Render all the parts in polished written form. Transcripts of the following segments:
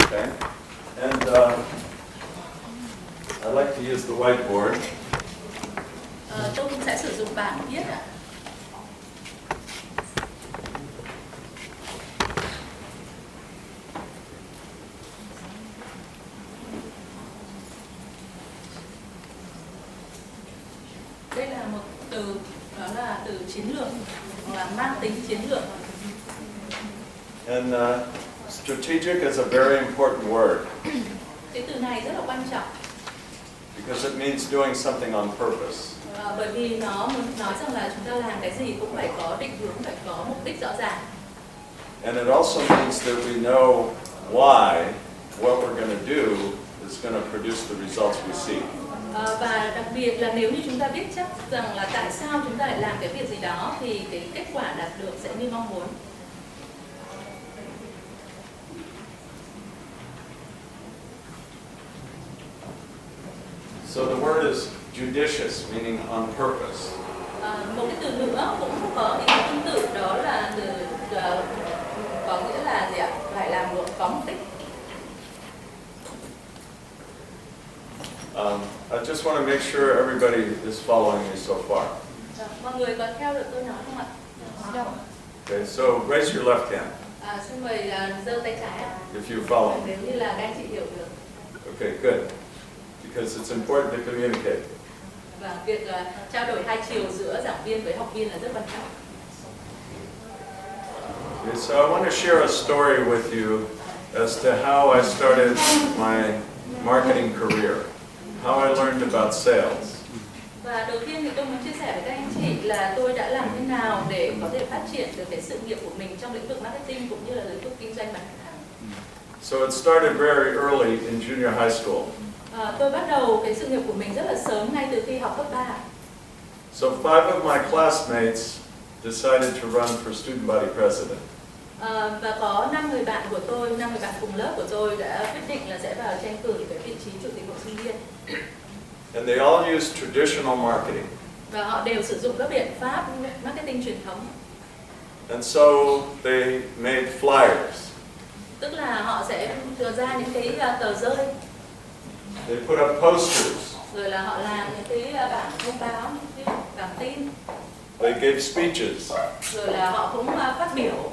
Okay. And I like to use the whiteboard. Tôi cũng sẽ sử dụng bảng viết ạ. Đây là một từ, đó là từ chiến lược, hoặc là mang tính chiến lược. And strategic is a very important word Cái từ này rất là quan trọng. because it means doing something on purpose. Bởi vì nó muốn nói rằng là chúng ta làm cái gì cũng phải có định hướng, phải có mục đích rõ ràng. And it also means that we know why what we're going to do is going to produce the results we seek. Và đặc biệt là nếu như chúng ta biết chắc rằng là tại sao chúng ta lại làm cái việc gì đó thì cái kết quả đạt được sẽ như mong muốn. So the word is judicious, meaning on purpose. Một cái từ nữa cũng có ý tương tự, đó là từ có nghĩa là gì ạ? Phải làm có mục đích. I just want to make sure everybody is following me so far. Mọi người có theo được tôi nói không ạ? Okay, so raise your left hand Xin mời giơ tay trái ạ. if you follow. Nếu như là các anh chị hiểu được. Okay, good. Because it's important to communicate. Và việc trao đổi hai chiều giữa giảng viên với học viên là rất quan trọng. Okay, so I want to share a story with you as to how I started my marketing career, how I learned about sales. Và đầu tiên thì tôi muốn chia sẻ với các anh chị là tôi đã làm thế nào để có thể phát triển được cái sự nghiệp của mình trong lĩnh vực marketing cũng như là lĩnh vực kinh doanh bán hàng. So it started very early in junior high school. Tôi bắt đầu cái sự nghiệp của mình rất là sớm, ngay từ khi học cấp 3. So 5 of my classmates decided to run for student body president. Và có 5 người bạn của tôi, 5 người bạn cùng lớp của tôi đã quyết định là sẽ vào tranh cử cái vị trí chủ tịch hội sinh viên. And they all used traditional marketing. Và họ đều sử dụng các biện pháp marketing truyền thống. And so they made flyers. Tức là họ sẽ đưa ra những cái tờ rơi. They put up posters. Rồi là họ làm những cái bảng thông báo, những cái bảng tin. They gave speeches. Rồi là họ cũng phát biểu.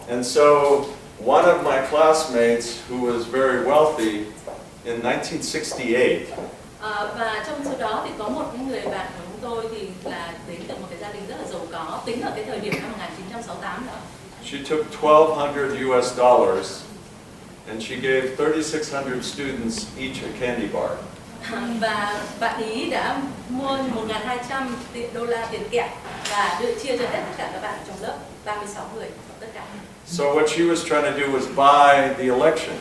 And so one of my classmates who was very wealthy in 1968, Và trong số đó thì có một người bạn của chúng tôi thì là đến từ một cái gia đình rất là giàu có, tính ở cái thời điểm năm 1968 đó. she took $1,200 US and she gave 3,600 students each a candy bar. Và bạn ý đã mua 1.200 đô la tiền kẹo và chia cho hết tất cả các bạn trong lớp, 36 người tất cả. So what she was trying to do was buy the election.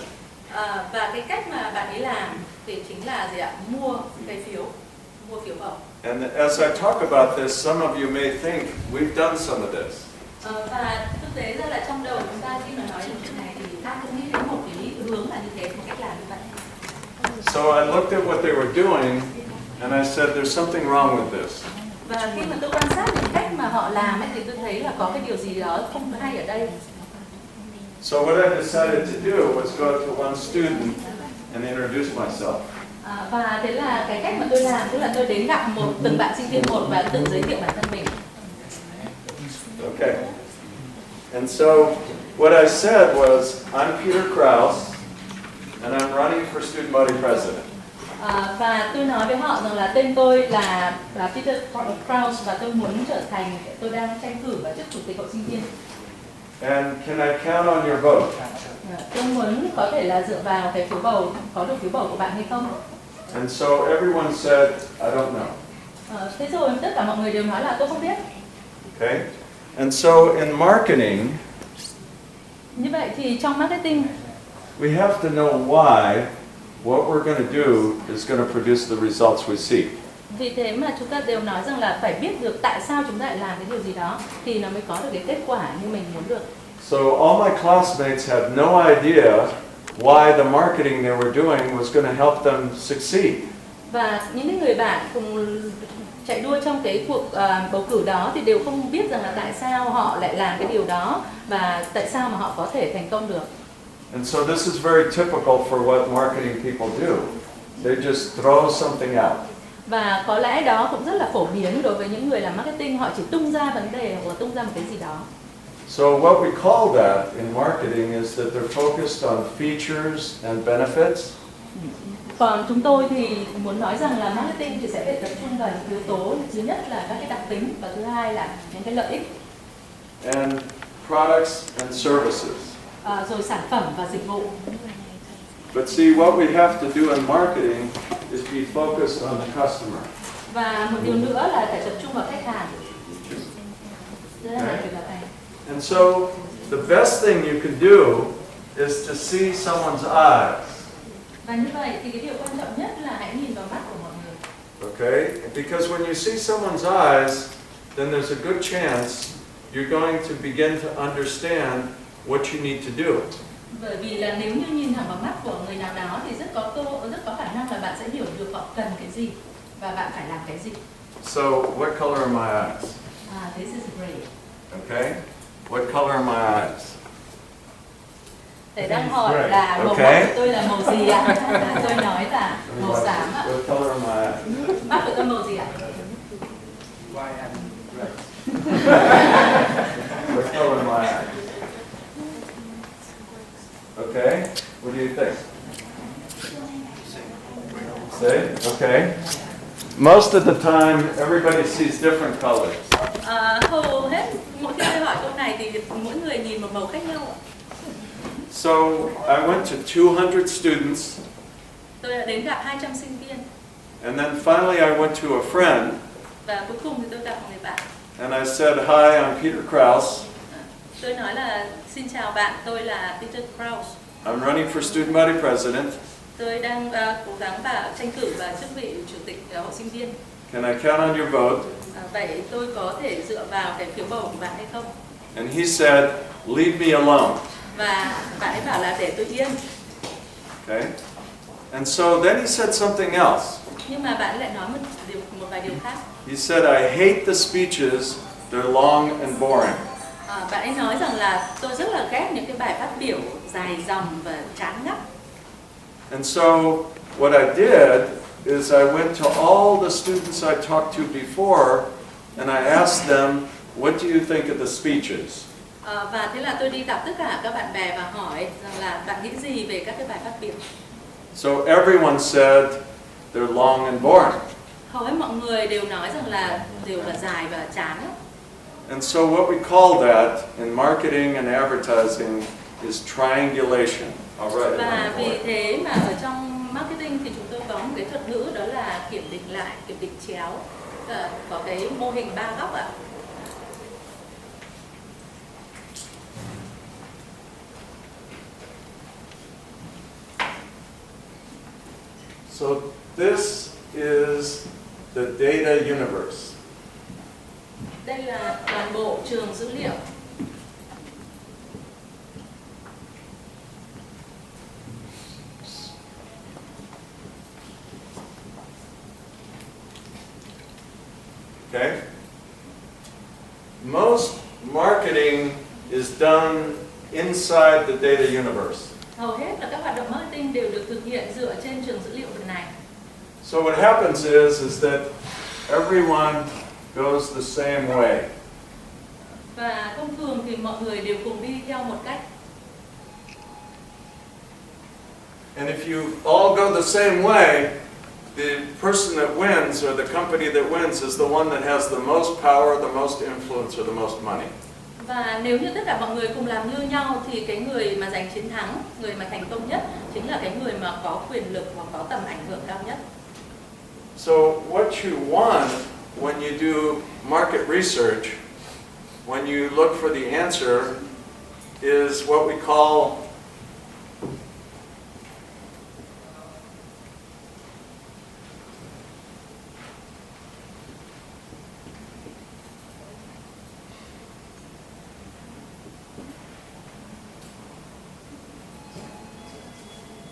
Và cái cách mà bạn ấy làm thì chính là gì ạ? Mua phiếu bầu. And as I talk about this, some of you may think we've done some of this. Và thực tế ra là trong đầu chúng ta khi mà nói đến chuyện này thì ta cũng nghĩ đến một cái hướng là như thế, một cách làm như vậy. So I looked at what they were doing and I said, there's something wrong with this. Và khi mà tôi quan sát những cách mà họ làm ấy, thì tôi thấy là có cái điều gì đó không hay ở đây. So what I decided to do was go to one student and introduce myself. Và thế là cái cách mà tôi làm, tức là tôi đến gặp từng bạn sinh viên một và tự giới thiệu bản thân mình. Okay. And so what I said was, I'm Peter Krause and I'm running for student body president. Và tôi nói với họ rằng là tên tôi là Peter Krause và tôi muốn tôi đang tranh cử vào chức chủ tịch hội sinh viên. And can I count on your vote? Tôi muốn có thể là dựa vào cái phiếu bầu, có được phiếu bầu của bạn hay không? And so everyone said, I don't know. Thế rồi tất cả mọi người đều nói là tôi không biết. Okay? And so in marketing, như vậy thì trong marketing, we have to know why what we're going to do is going to produce the results we seek. Vì thế mà chúng ta đều nói rằng là phải biết được tại sao chúng ta lại làm cái điều gì đó thì nó mới có được cái kết quả như mình muốn được. So all my classmates had no idea why the marketing they were doing was going to help them succeed. Và những người bạn cùng chạy đua trong cái cuộc bầu cử đó thì đều không biết rằng là tại sao họ lại làm cái điều đó và tại sao mà họ có thể thành công được. And so this is very typical for what marketing people do. They just throw something out. Và có lẽ đó cũng rất là phổ biến đối với những người làm marketing, họ chỉ tung ra vấn đề hoặc là tung ra một cái gì đó. So what we call that in marketing is that they're focused on features and benefits. Còn chúng tôi thì muốn nói rằng là marketing thì sẽ phải tập trung vào những yếu tố. Thứ nhất là các cái đặc tính và thứ hai là những cái lợi ích. And products and services. Rồi sản phẩm và dịch vụ. But see, what we have to do in marketing is be focused on the customer. Và một điều nữa là phải tập trung vào khách hàng. Okay. And so the best thing you can do is to see someone's eyes. Và như vậy thì cái điều quan trọng nhất là hãy nhìn vào mắt của mọi người. Okay? Because when you see someone's eyes, then there's a good chance you're going to begin to understand what you need to do. Bởi vì là nếu như nhìn thẳng vào mắt của người nào đó thì rất có khả năng là bạn sẽ hiểu được họ cần cái gì và bạn phải làm cái gì. So, what color are my eyes? This is gray. Okay? What color are my eyes? Để đang hỏi là màu Okay. mắt của tôi là màu gì ạ? Tôi nói là màu xám ạ. What color are my eyes? Mắt của tôi màu gì ạ? White and red. What color are my eyes? Okay? What do you think? Same? Okay. Most of the time, everybody sees different colors. Hầu hết mỗi khi tôi hỏi câu này thì mỗi người nhìn một màu khác nhau ạ. So, I went to 200 students, Tôi đã đến gặp 200 sinh viên and then finally I went to a friend, và cuối cùng thì tôi gặp một người bạn. and I said, "Hi, I'm Peter Krause. Tôi nói là xin chào bạn, tôi là Peter Krause. I'm running for student body president. Tôi đang cố gắng và tranh cử vào chức vị chủ tịch hội sinh viên. Can I count on your vote?" Vậy tôi có thể dựa vào cái phiếu bầu của bạn hay không? And he said, "Leave me alone." Và bạn ấy bảo là để tôi yên. Okay? And so then he said something else. Nhưng mà bạn lại nói một vài điều khác. He said, "I hate the speeches. They're long and boring." Bạn ấy nói rằng là tôi rất là ghét những cái bài phát biểu dài dòng và chán ngắt. And so what I did is I went to all the students I talked to before and I asked them, "What do you think of the speeches?" Và thế là tôi đi gặp tất cả các bạn bè và hỏi rằng là bạn nghĩ gì về các cái bài phát biểu. So everyone said they're long and boring. Hầu hết mọi người đều nói rằng là đều là dài và chán. And so what we call that in marketing and advertising is triangulation. All right. Và vì thế mà ở trong marketing thì chúng tôi có một cái thuật ngữ đó là kiểm định chéo, có cái mô hình 3 góc ạ. So this is the data universe. Đây là toàn bộ trường dữ liệu. Okay? Most marketing is done inside the data universe. Hầu hết là các hoạt động marketing đều được thực hiện dựa trên trường dữ liệu phần này. So what happens is that everyone goes the same way. Và thông thường thì mọi người đều cùng đi theo một cách. And if you all go the same way, the person that wins or the company that wins is the one that has the most power, the most influence, or the most money. Và nếu như tất cả mọi người cùng làm như nhau thì cái người mà giành chiến thắng, người mà thành công nhất chính là cái người mà có quyền lực hoặc có tầm ảnh hưởng cao nhất. So what you want when you do market research, when you look for the answer, is what we call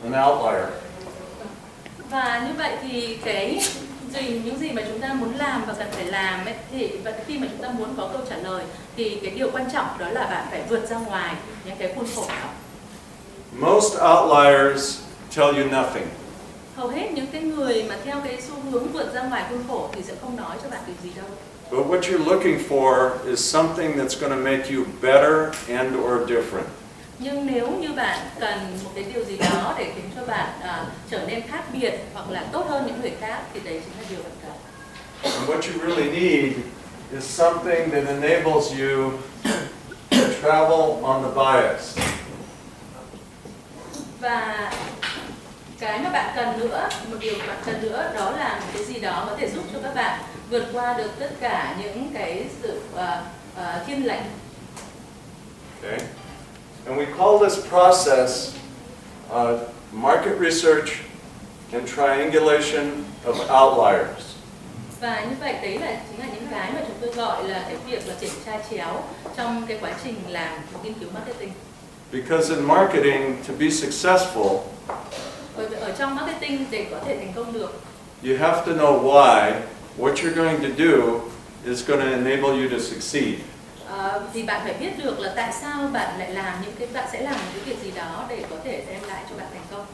an outlier. Và như vậy thì những gì mà chúng ta muốn làm và cần phải làm ấy, thì khi mà chúng ta muốn có câu trả lời thì cái điều quan trọng đó là bạn phải vượt ra ngoài những cái khuôn khổ đó. Most outliers tell you nothing. Hầu hết những cái người mà theo cái xu hướng vượt ra ngoài khuôn khổ thì sẽ không nói cho bạn điều gì đâu. But what you're looking for is something that's going to make you better and or different. Nhưng nếu như bạn cần một cái điều gì đó để khiến cho bạn trở nên khác biệt hoặc là tốt hơn những người khác thì đấy chính là điều bạn cần. And what you really need is something that enables you to travel on the bias. Và cái mà bạn cần nữa, một điều bạn cần nữa đó là một cái gì đó có thể giúp cho các bạn vượt qua được tất cả những cái sự thiên lệch. Okay? And we call this process market research and triangulation of outliers. Và như vậy đấy là chính là những cái mà chúng tôi gọi là cái việc là kiểm tra chéo trong cái quá trình làm nghiên cứu marketing. Because in marketing, to be successful, Bởi vì ở trong marketing để có thể thành công được, you have to know why what you're going to do is going to enable you to succeed. Thì bạn phải biết được là tại sao bạn lại làm bạn sẽ làm những cái việc gì đó để có thể đem lại cho bạn thành công.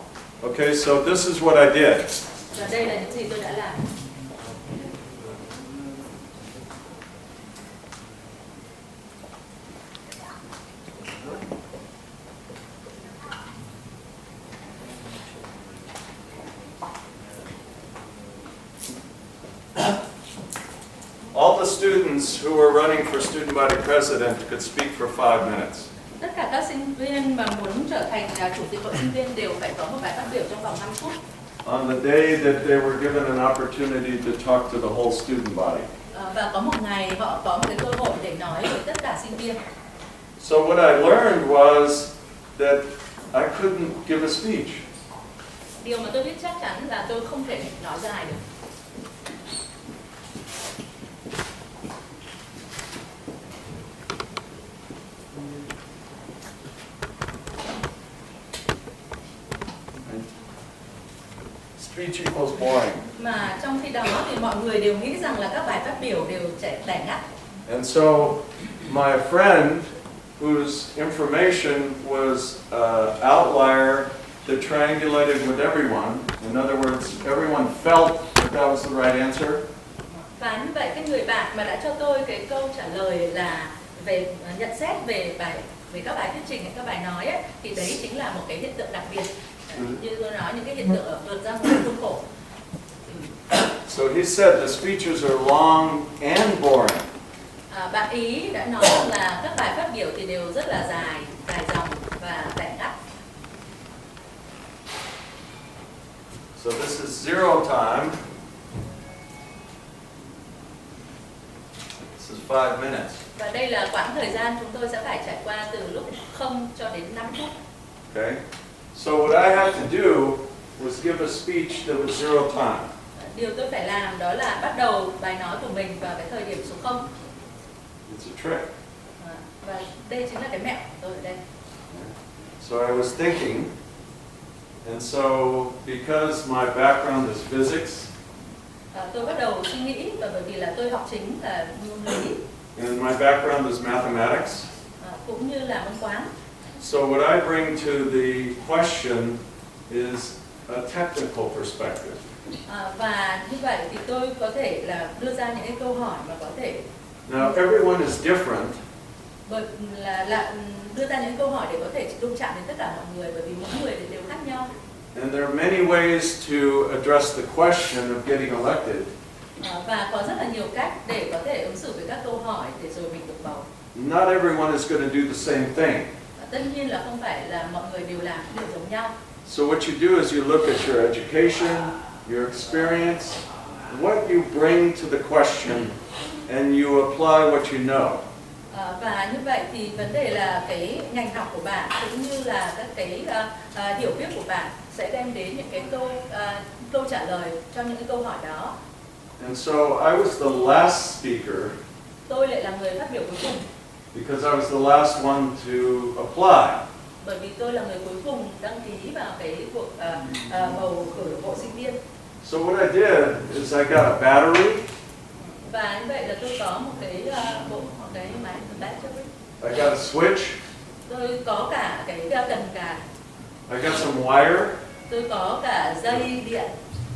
Okay, so this is what I did. Và đây là những gì tôi đã làm. All the students who were running for student body president could speak for 5 minutes. Tất cả các sinh viên mà muốn trở thành chủ tịch hội sinh viên đều phải có một bài phát biểu trong vòng 5 phút. On the day that they were given an opportunity to talk to the whole student body. Và có một ngày họ có một cái cơ hội để nói với tất cả sinh viên. So what I learned was that I couldn't give a speech. Điều mà tôi biết chắc chắn là tôi không thể nói dài được. Speech equals boring. Mà trong khi đó thì mọi người đều nghĩ rằng là các bài phát biểu đều tẻ ngắt. And so my friend, whose information was outlier that triangulated with everyone, in other words, everyone felt that that was the right answer. Và như vậy cái người bạn mà đã cho tôi cái câu trả lời là về nhận xét về các bài thuyết trình hay các bài nói ấy, thì đấy chính là một cái hiện tượng đặc biệt. Như tôi nói, những cái hiện tượng vượt ra ngoài khuôn khổ. So he said the speeches are long and boring. Bạn ý đã nói là các bài phát biểu thì đều rất là dài dòng và tẻ ngắt. So this is 0 time. This is 5 minutes. Và đây là quãng thời gian chúng tôi sẽ phải trải qua từ lúc 0 cho đến 5 phút. Okay? So what I had to do was give a speech that was 0 time. Điều tôi phải làm đó là bắt đầu bài nói của mình vào cái thời điểm số 0. It's a trick. Và đây chính là cái mẹo của tôi ở đây. So I was thinking, and so because my background is physics, Tôi bắt đầu suy nghĩ và bởi vì là tôi học chính là môn lý and my background is mathematics, cũng như là môn toán. so what I bring to the question is a technical perspective. Và như vậy thì tôi có thể là đưa ra những cái câu hỏi mà có thể Now everyone is different, bởi là đưa ra những câu hỏi để có thể đụng chạm đến tất cả mọi người, bởi vì mỗi người thì đều khác nhau. and there are many ways to address the question of getting elected. Và có rất là nhiều cách để có thể ứng xử với các câu hỏi để rồi mình được bầu. Not everyone is going to do the same thing. Tất nhiên là không phải là mọi người đều làm điều giống nhau. So what you do is you look at your education, your experience, what you bring to the question, and you apply what you know. Và như vậy thì vấn đề là cái ngành học của bạn cũng như là các cái hiểu biết của bạn sẽ đem đến những cái câu trả lời cho những cái câu hỏi đó. And so I was the last speaker Tôi lại là người phát biểu cuối cùng because I was the last one to apply. bởi vì tôi là người cuối cùng đăng ký vào cái cuộc bầu cử bộ sinh viên. So what I did is I got a battery, Và như vậy là tôi có một cái máy battery. I got a switch, Tôi có cả cái cần cài I got some wire, tôi có cả dây điện,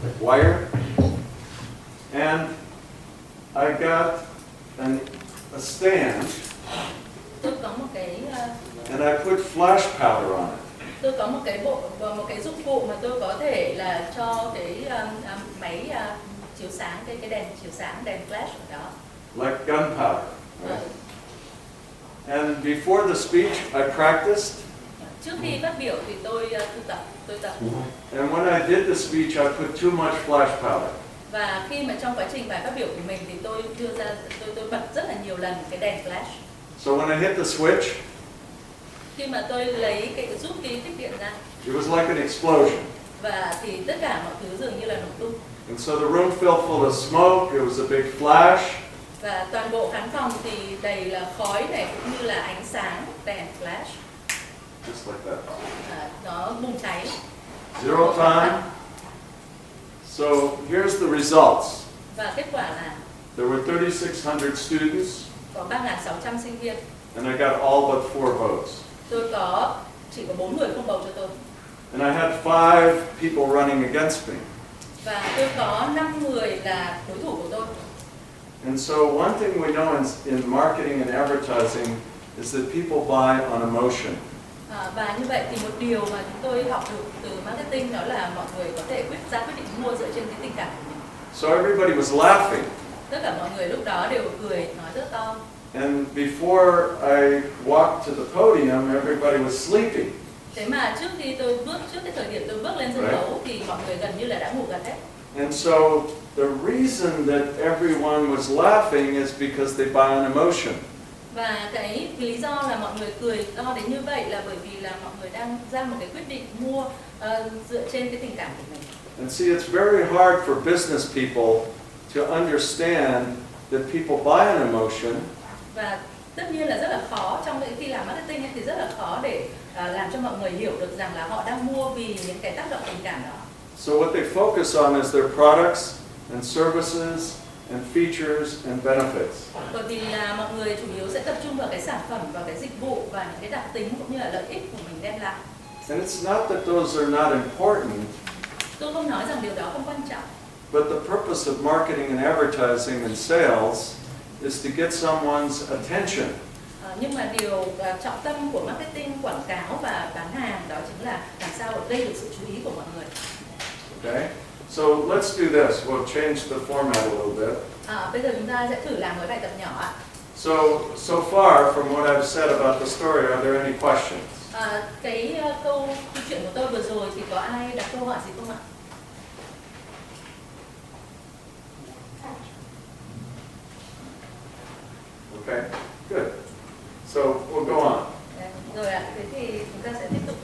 like wire, and I got a stand, tôi có một cái and I put flash powder on it. tôi có một cái dụng cụ mà tôi có thể là cho cái máy chiếu sáng, cái đèn chiếu sáng, đèn flash ở đó. Like gunpowder. Right? And before the speech, I practiced. Trước khi phát biểu thì tôi tập. And when I did the speech, I put too much flash powder. Và khi mà trong quá trình bài phát biểu của mình thì tôi tôi bật rất là nhiều lần cái đèn flash. So when I hit the switch, Khi mà tôi lấy rút cái kích điện ra, it was like an explosion. và thì tất cả mọi thứ dường như là nổ tung. And so the room filled full of smoke. It was a big flash. Và toàn bộ khán phòng thì đầy là khói này, cũng như là ánh sáng đèn flash. Just like that. Nó bùng cháy. Zero time. So here's the results. Và kết quả là There were 3,600 students, có 3.600 sinh viên. and I got all but 4 votes. Tôi chỉ có 4 người không bầu cho tôi. And I had 5 people running against me. Và tôi có 5 người là đối thủ của tôi. And so one thing we know in marketing and advertising is that people buy on emotion. Và như vậy thì một điều mà chúng tôi học được từ marketing đó là mọi người có thể quyết định mua dựa trên cái tình cảm của mình. So everybody was laughing. Tất cả mọi người lúc đó đều cười, nói rất to. And before I walked to the podium, everybody was sleeping. Thế mà trước cái thời điểm tôi bước lên sân khấu thì mọi người gần như là đã ngủ gật hết. And so the reason that everyone was laughing is because they buy on emotion. Và cái lý do là mọi người cười to đến như vậy là bởi vì là mọi người đang ra một cái quyết định mua dựa trên cái tình cảm của mình. And see, it's very hard for business people to understand that people buy on emotion. Và tất nhiên là rất là khó trong khi làm marketing ấy, thì rất là khó để làm cho mọi người hiểu được rằng là họ đang mua vì những cái tác động tình cảm đó. So what they focus on is their products and services and features and benefits. Bởi vì là mọi người chủ yếu sẽ tập trung vào cái sản phẩm, vào cái dịch vụ và những cái đặc tính cũng như là lợi ích của mình đem lại. And it's not that those are not important, Tôi không nói rằng điều đó không quan trọng. but the purpose of marketing and advertising and sales is to get someone's attention. Nhưng mà điều trọng tâm của marketing, quảng cáo và bán hàng đó chính là làm sao để gây được sự chú ý của mọi người. Okay? So let's do this. We'll change the format a little bit. Bây giờ chúng ta sẽ thử làm một bài tập nhỏ ạ. So far from what I've said about the story, are there any questions? Cái câu chuyện của tôi vừa rồi thì có ai đặt câu hỏi gì không ạ? Okay, good. So we'll go on. Rồi ạ, thế thì chúng ta sẽ tiếp tục.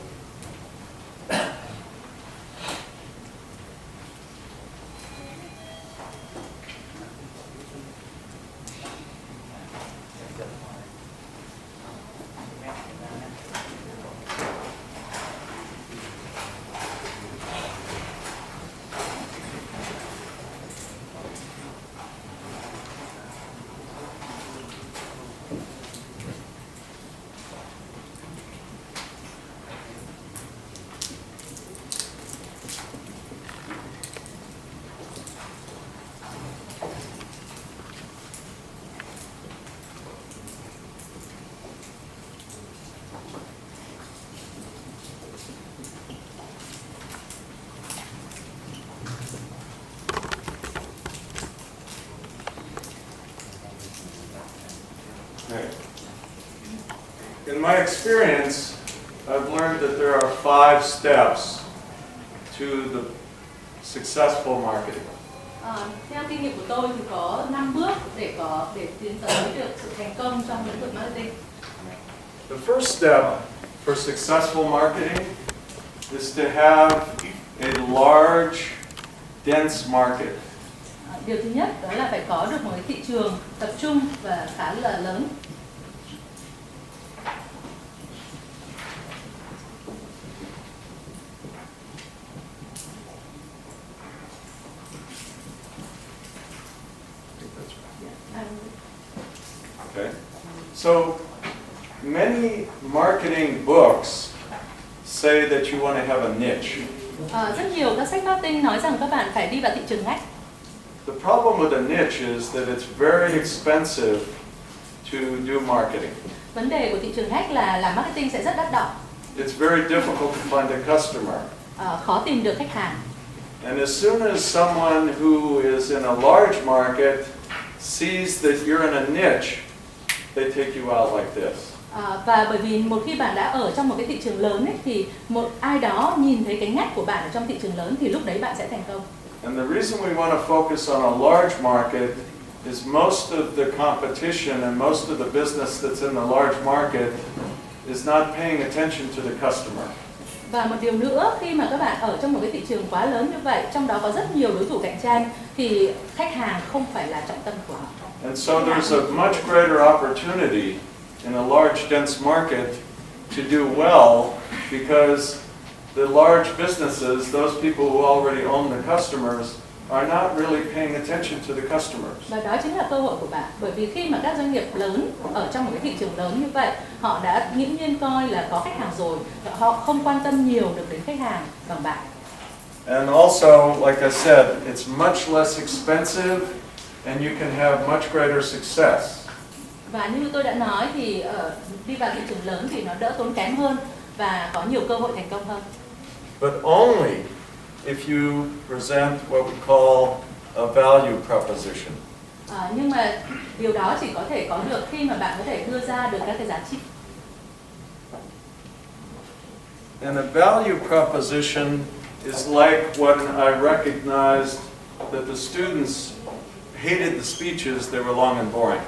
In my experience, I've learned that there are 5 steps to the successful marketing. Theo kinh nghiệm của tôi thì có 5 bước để tiến tới được sự thành công trong lĩnh vực marketing. The first step for successful marketing is to have a large, dense market. Điều thứ nhất đó là phải có được một cái thị trường tập trung và khá là lớn. Okay. So many marketing books say that you want to have a niche. Rất nhiều các sách marketing nói rằng các bạn phải đi vào thị trường ngách. The problem with a niche is that it's very expensive to do marketing. Vấn đề của thị trường ngách là làm marketing sẽ rất đắt đỏ. It's very difficult to find a customer. Khó tìm được khách hàng. And as soon as someone who is in a large market sees that you're in a niche, they take you out like this. Và bởi vì một khi bạn đã ở trong một cái thị trường lớn ấy, thì một ai đó nhìn thấy cái ngách của bạn ở trong thị trường lớn thì lúc đấy bạn sẽ thành công. And the reason we want to focus on a large market is most of the competition and most of the business that's in the large market is not paying attention to the customer. Và một điều nữa, khi mà các bạn ở trong một cái thị trường quá lớn như vậy, trong đó có rất nhiều đối thủ cạnh tranh, thì khách hàng không phải là trọng tâm của họ. And so there's a much greater opportunity in a large dense market to do well because the large businesses, those people who already own the customers, are not really paying attention to the customers. Và đó chính là cơ hội của bạn, bởi vì khi mà các doanh nghiệp lớn ở trong một cái thị trường lớn như vậy, họ đã nghiễm nhiên coi là có khách hàng rồi, họ không quan tâm nhiều được đến khách hàng bằng bạn. And also, like I said, it's much less expensive and you can have much greater success. Và như tôi đã nói thì đi vào thị trường lớn thì nó đỡ tốn kém hơn và có nhiều cơ hội thành công hơn. But only if you present what we call a value proposition. Nhưng mà điều đó chỉ có thể có được khi mà bạn có thể đưa ra được các cái giá trị. And a value proposition is like when I recognized that the students hated the speeches, they were long and boring.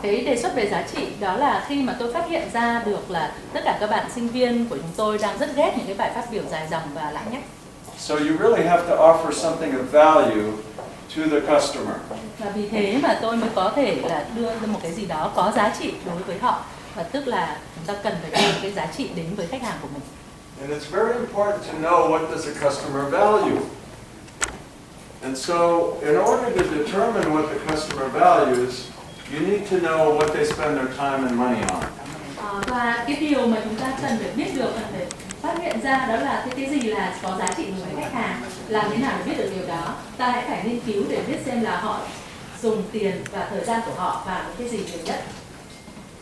Cái đề xuất về giá trị đó là khi mà tôi phát hiện ra được là tất cả các bạn sinh viên của chúng tôi đang rất ghét những cái bài phát biểu dài dòng và lãng nhách. So you really have to offer something of value to the customer. Và vì thế mà tôi mới có thể là đưa ra một cái gì đó có giá trị đối với họ, và tức là chúng ta cần phải đưa cái giá trị đến với khách hàng của mình. And it's very important to know what does a customer value. And so in order to determine what the customer values, you need to know what they spend their time and money on. Và cái điều mà chúng ta cần phải biết được, cần phải phát hiện ra đó là cái gì là có giá trị đối với khách hàng. Làm thế nào để biết được điều đó? Ta hãy phải nghiên cứu để biết xem là họ dùng tiền và thời gian của họ vào cái gì nhiều nhất.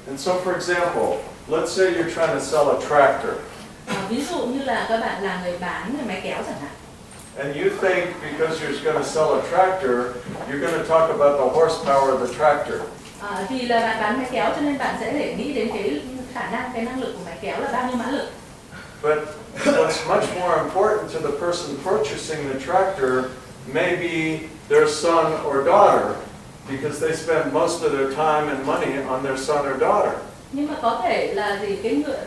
And so for example, let's say you're trying to sell a tractor. Ví dụ như là các bạn là người bán người máy kéo chẳng hạn. And you think because you're going to sell a tractor, you're going to talk about the horsepower of the tractor. Vì là bạn bán máy kéo cho nên bạn sẽ để nghĩ đến cái khả năng, cái năng lực của máy kéo là bao nhiêu mã lực. But what's much more important to the person purchasing the tractor may be their son or daughter, because they spend most of their time and money on their son or daughter. Nhưng mà có thể là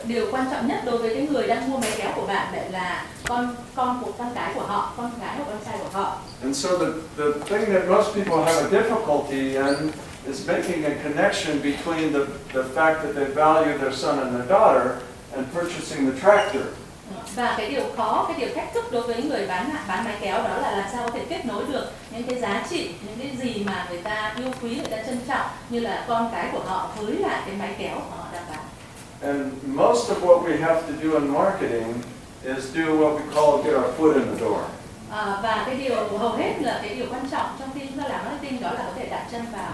điều quan trọng nhất đối với cái người đang mua máy kéo của bạn lại là con cái của họ, con gái hoặc con trai của họ. And so the thing that most people have a difficulty in is making a connection between the fact that they value their son and their daughter and purchasing the tractor. Và cái điều khó, cái điều thách thức đối với người bán máy kéo đó là làm sao có thể kết nối được những cái giá trị, những cái gì mà người ta yêu quý, người ta trân trọng như là con cái của họ với lại cái máy kéo mà họ đang bán. And most of what we have to do in marketing is do what we call get our foot in the door. Và cái điều hầu hết là cái điều quan trọng trong khi chúng ta làm marketing đó là có thể đặt chân vào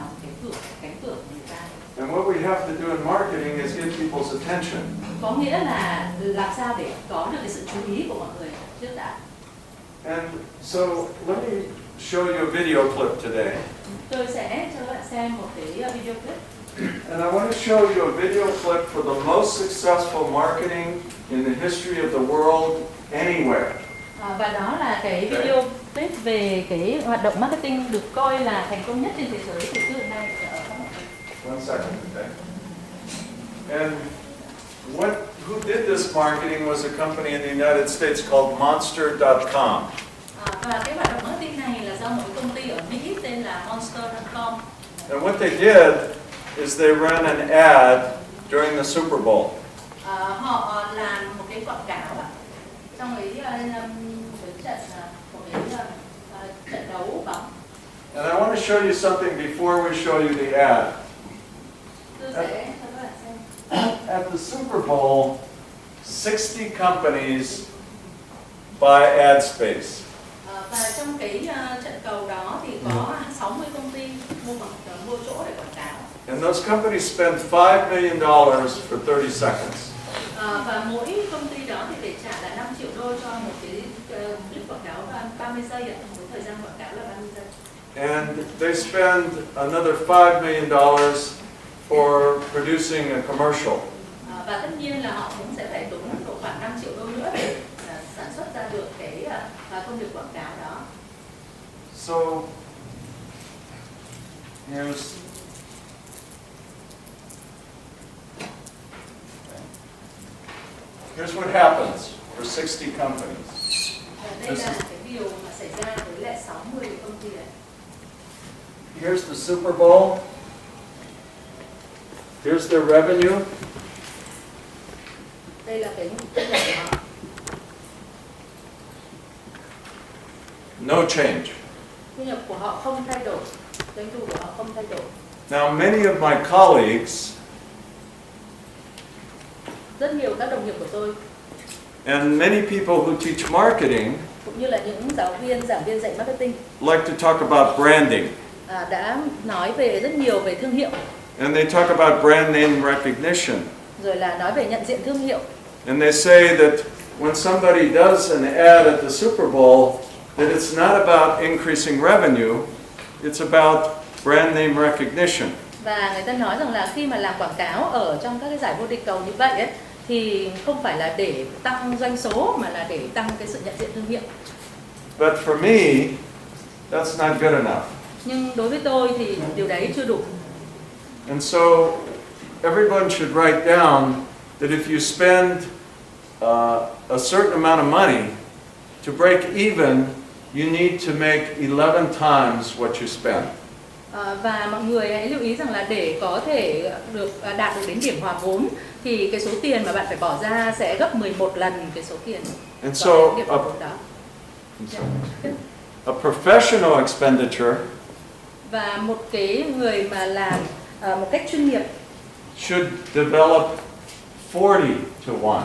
cánh cửa của người ta. And what we have to do in marketing is get people's attention. Có nghĩa là làm sao để có được cái sự chú ý của mọi người trước đã. And so let me show you a video clip today. Tôi sẽ cho các bạn xem một cái video clip. And I want to show you a video clip for the most successful marketing in the history of the world anywhere. Và đó là cái video clip về cái hoạt động marketing được coi là thành công nhất trên thế giới từ trước đến nay. One second, okay. And who did this marketing was a company in the United States called Monster.com. Và cái hoạt động marketing này là do một công ty ở Mỹ tên là Monster.com. And what they did is they ran an ad during the Super Bowl. Họ làm một cái quảng cáo trong cái trận đấu bóng. And I want to show you something before we show you the ad. Tôi sẽ cho các bạn xem. At the Super Bowl, 60 companies buy ad space. Và trong cái trận cầu đó thì có 60 công ty mua chỗ để quảng cáo. And those companies spend $5 million for 30 seconds. Và mỗi công ty đó thì phải trả là 5 triệu đô cho một cái clip quảng cáo 30 giây ạ, với thời gian quảng cáo là 30 giây. And they spend another $5 million for producing a commercial. Và tất nhiên là họ cũng sẽ phải tốn độ khoảng 5 triệu đô nữa để sản xuất ra được cái công việc quảng cáo đó. So here's what happens for 60 companies. Đây là cái điều mà xảy ra với lại 60 công ty đấy. Here's the Super Bowl. Here's their revenue. Đây là cái thu nhập của họ. No change. Thu nhập của họ không thay đổi, doanh thu của họ không thay đổi. Now, many of my colleagues Rất nhiều các đồng nghiệp của tôi and many people who teach marketing cũng như là những giáo viên, giảng viên dạy marketing like to talk about branding. đã nói về rất nhiều về thương hiệu, And they talk about brand name recognition. rồi là nói về nhận diện thương hiệu. And they say that when somebody does an ad at the Super Bowl, that it's not about increasing revenue, it's about brand name recognition. Và người ta nói rằng là khi mà làm quảng cáo ở trong các cái giải vô địch cầu như vậy ấy, thì không phải là để tăng doanh số mà là để tăng cái sự nhận diện thương hiệu. But for me, that's not good enough. Nhưng đối với tôi thì điều đấy chưa đủ. And so everyone should write down that if you spend a certain amount of money to break even, you need to make 11 times what you spend. Và mọi người hãy lưu ý rằng là để có thể đạt được đến điểm hòa vốn thì cái số tiền mà bạn phải bỏ ra sẽ gấp 11 lần cái số tiền And bỏ so ra điểm hòa vốn đó. a professional expenditure Và một cái người mà làm một cách chuyên nghiệp should develop 40 to 1.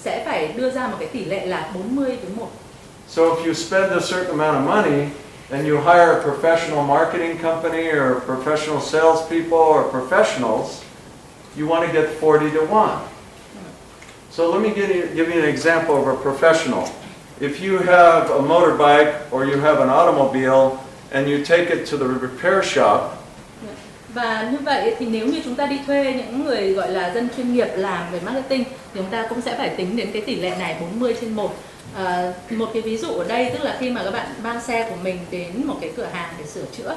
sẽ phải đưa ra một cái tỷ lệ là 40:1. So if you spend a certain amount of money and you hire a professional marketing company or professional salespeople or professionals, you want to get 40 to 1. So let me give you an example of a professional. If you have a motorbike or you have an automobile and you take it to the repair shop, Và như vậy thì nếu như chúng ta đi thuê những người gọi là dân chuyên nghiệp làm về marketing thì chúng ta cũng sẽ phải tính đến cái tỷ lệ này 40/1. Một cái ví dụ ở đây tức là khi mà các bạn mang xe của mình đến một cái cửa hàng để sửa chữa.